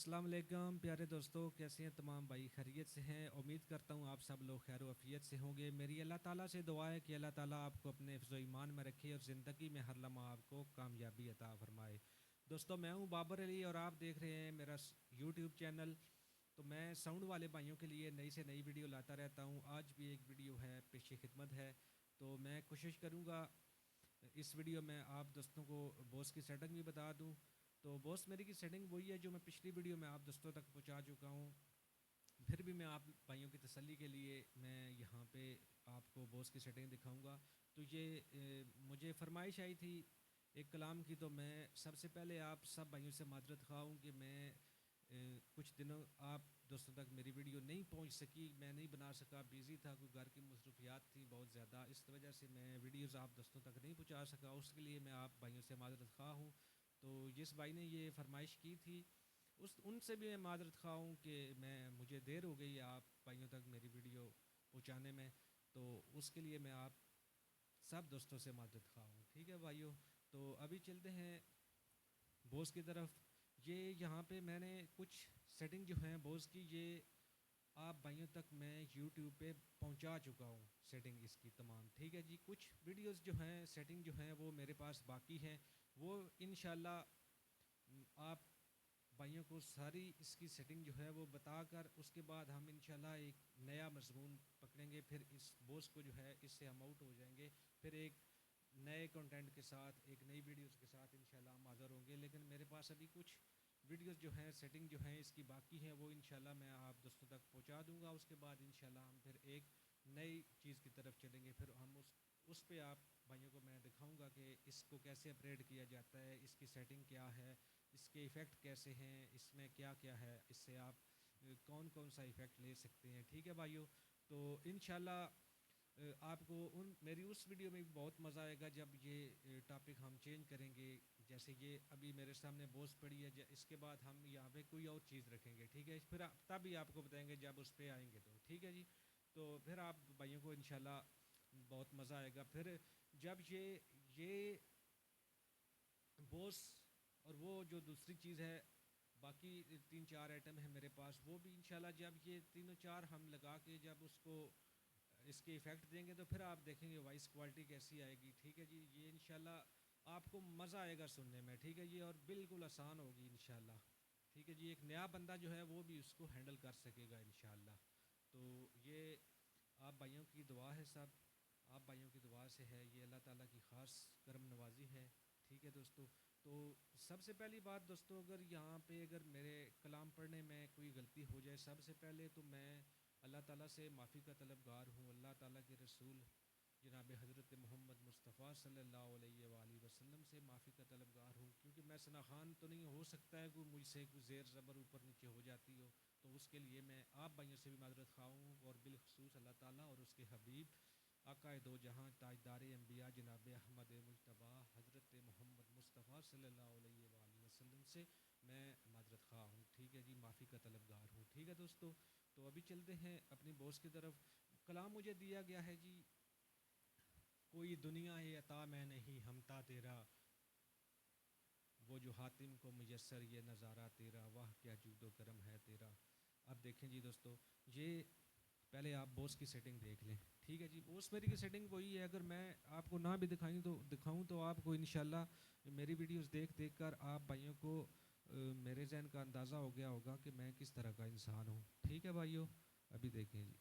السلام علیکم پیارے دوستوں، کیسے ہیں تمام بھائی؟ خیریت سے ہیں؟ امید کرتا ہوں آپ سب لوگ خیر و عافیت سے ہوں گے۔ میری اللہ تعالیٰ سے دعا ہے کہ اللہ تعالیٰ آپ کو اپنے حفظ و ایمان میں رکھے اور زندگی میں ہر لمحہ آپ کو کامیابی عطا فرمائے۔ دوستوں، میں ہوں بابر علی اور آپ دیکھ رہے ہیں میرا یوٹیوب چینل۔ تو میں ساؤنڈ والے بھائیوں کے لیے نئی سے نئی ویڈیو لاتا رہتا ہوں۔ آج بھی ایک ویڈیو ہے، پیش خدمت ہے۔ تو میں کوشش کروں گا اس ویڈیو میں آپ دوستوں کو بوس کی سیٹنگ بھی بتا دوں۔ تو بوس میری کی سیٹنگ وہی ہے جو میں پچھلی ویڈیو میں آپ دوستوں تک پہنچا چکا ہوں۔ پھر بھی میں آپ بھائیوں کی تسلی کے لیے میں یہاں پہ آپ کو بوس کی سیٹنگ دکھاؤں گا۔ تو یہ مجھے فرمائش آئی تھی ایک کلام کی، تو میں سب سے پہلے آپ سب بھائیوں سے معذرت خواہ ہوں کہ میں کچھ دنوں آپ دوستوں تک میری ویڈیو نہیں پہنچ سکی، میں نہیں بنا سکا، بیزی تھا، کوئی گھر کی مصروفیات تھی بہت زیادہ، اس وجہ سے میں ویڈیوز آپ دوستوں تک نہیں پہنچا سکا۔ اس کے لیے میں آپ بھائیوں سے معذرت خواہ ہوں۔ تو جس بھائی نے یہ فرمائش کی تھی ان سے بھی میں معذرت خواہ ہوں کہ مجھے دیر ہو گئی آپ بھائیوں تک میری ویڈیو پہنچانے میں۔ تو اس کے لیے میں آپ سب دوستوں سے معذرت خواہ ہوں، ٹھیک ہے بھائیوں؟ تو ابھی چلتے ہیں بوس کی طرف۔ یہ یہاں پہ میں نے کچھ سیٹنگ جو ہیں بوس کی، یہ آپ بھائیوں تک میں یوٹیوب پہ پہنچا چکا ہوں سیٹنگ اس کی تمام، ٹھیک ہے جی؟ کچھ ویڈیوز جو ہیں سیٹنگ جو ہیں وہ میرے پاس باقی ہیں، وہ انشاءاللہ آپ بھائیوں کو ساری اس کی سیٹنگ جو ہے وہ بتا کر اس کے بعد ہم انشاءاللہ ایک نیا مضمون پکڑیں گے۔ پھر اس بوس کو جو ہے اس سے ہم آؤٹ ہو جائیں گے، پھر ایک نئے کنٹینٹ کے ساتھ، ایک نئی ویڈیوز کے ساتھ انشاءاللہ ہم حاضر ہوں گے۔ لیکن میرے پاس ابھی کچھ ویڈیوز جو ہیں سیٹنگ جو ہیں اس کی باقی ہیں، وہ انشاءاللہ میں آپ دوستوں تک پہنچا دوں گا۔ اس کے بعد انشاءاللہ ہم پھر ایک نئی چیز کی طرف چلیں گے، پھر ہم اس پہ آپ بھائیوں کو میں دکھاؤں گا کہ اس کو کیسے اپگریڈ کیا جاتا ہے، اس کی سیٹنگ کیا ہے، اس کے ایفیکٹ کیسے ہیں، اس میں کیا کیا ہے، اس سے آپ کون کون سا ایفیکٹ لے سکتے ہیں، ٹھیک ہے بھائیوں؟ تو انشاءاللہ آپ کو میری اس ویڈیو میں بھی بہت مزہ آئے گا جب یہ ٹاپک ہم چینج کریں گے۔ جیسے یہ ابھی میرے سامنے بوس پڑی ہے، اس کے بعد ہم یہاں پہ کوئی اور چیز رکھیں گے، ٹھیک ہے؟ پھر تب ہی آپ کو بتائیں گے جب اس پہ آئیں گے تو، ٹھیک ہے جی؟ تو پھر آپ بھائیوں کو انشاءاللہ بہت مزہ آئے گا۔ پھر جب یہ بوس اور وہ جو دوسری چیز ہے، باقی 3-4 آئٹم ہیں میرے پاس، وہ بھی انشاءاللہ جب یہ تینوں چار ہم لگا کے جب اس کو اس کے ایفیکٹ دیں گے تو پھر آپ دیکھیں گے وائس کوالٹی کیسی آئے گی، ٹھیک ہے جی؟ یہ انشاءاللہ آپ کو مزہ آئے گا سننے میں، ٹھیک ہے جی؟ اور بالکل آسان ہوگی انشاءاللہ، ٹھیک ہے جی؟ ایک نیا بندہ جو ہے وہ بھی اس کو ہینڈل کر سکے گا انشاءاللہ۔ تو یہ آپ بھائیوں کی دعا ہے، سب آپ بھائیوں کی دعا سے ہے، یہ اللہ تعالیٰ کی خاص کرم نوازی ہے، ٹھیک ہے دوستو؟ تو سب سے پہلی بات دوستو، اگر یہاں پہ اگر میرے کلام پڑھنے میں کوئی غلطی ہو جائے، سب سے پہلے تو میں اللہ تعالیٰ سے معافی کا طلبگار ہوں۔ اللہ تعالیٰ کے رسول جناب حضرت محمد مصطفیٰ صلی اللہ علیہ وآلہ وسلم سے معافی کا طلبگار ہوں، کیونکہ میں ثناخوان تو نہیں، ہو سکتا ہے کہ مجھ سے کوئی زیر زبر اوپر نیچے ہو جاتی ہو، تو اس کے لیے میں آپ بھائیوں سے بھی معذرت خواہ ہوں، اور بالخصوص اللہ تعالیٰ اور اس کے حبیب آقائے دو جہاں تاجدار انبیاء جناب احمد مجتبیٰ حضرت محمد مصطفیٰ صلی اللہ علیہ وآلہ وسلم سے میں معذرت خواہ ہوں، ٹھیک ہے جی؟ معافی کا طلبگار ہوں، ٹھیک ہے دوستو؟ تو ابھی چلتے ہیں اپنی بوس کی طرف۔ کلام مجھے دیا گیا ہے جی: کوئی دنیا عطا میں نہیں ہمتا تیرا، وہ جو حاتم کو میسر یہ نظارہ تیرا، واہ کیا جود و کرم ہے تیرا۔ اب دیکھیں جی دوستو، یہ پہلے آپ بوس کی سیٹنگ دیکھ لیں، ٹھیک ہے جی؟ بوس میری کی سیٹنگ وہی ہے، اگر میں آپ کو نہ بھی دکھاؤں تو آپ کو انشاءاللہ میری ویڈیوز دیکھ کر آپ بھائیوں کو میرے ذہن کا اندازہ ہو گیا ہوگا کہ میں کس طرح کا انسان ہوں، ٹھیک ہے بھائیوں؟ ابھی دیکھیں جی۔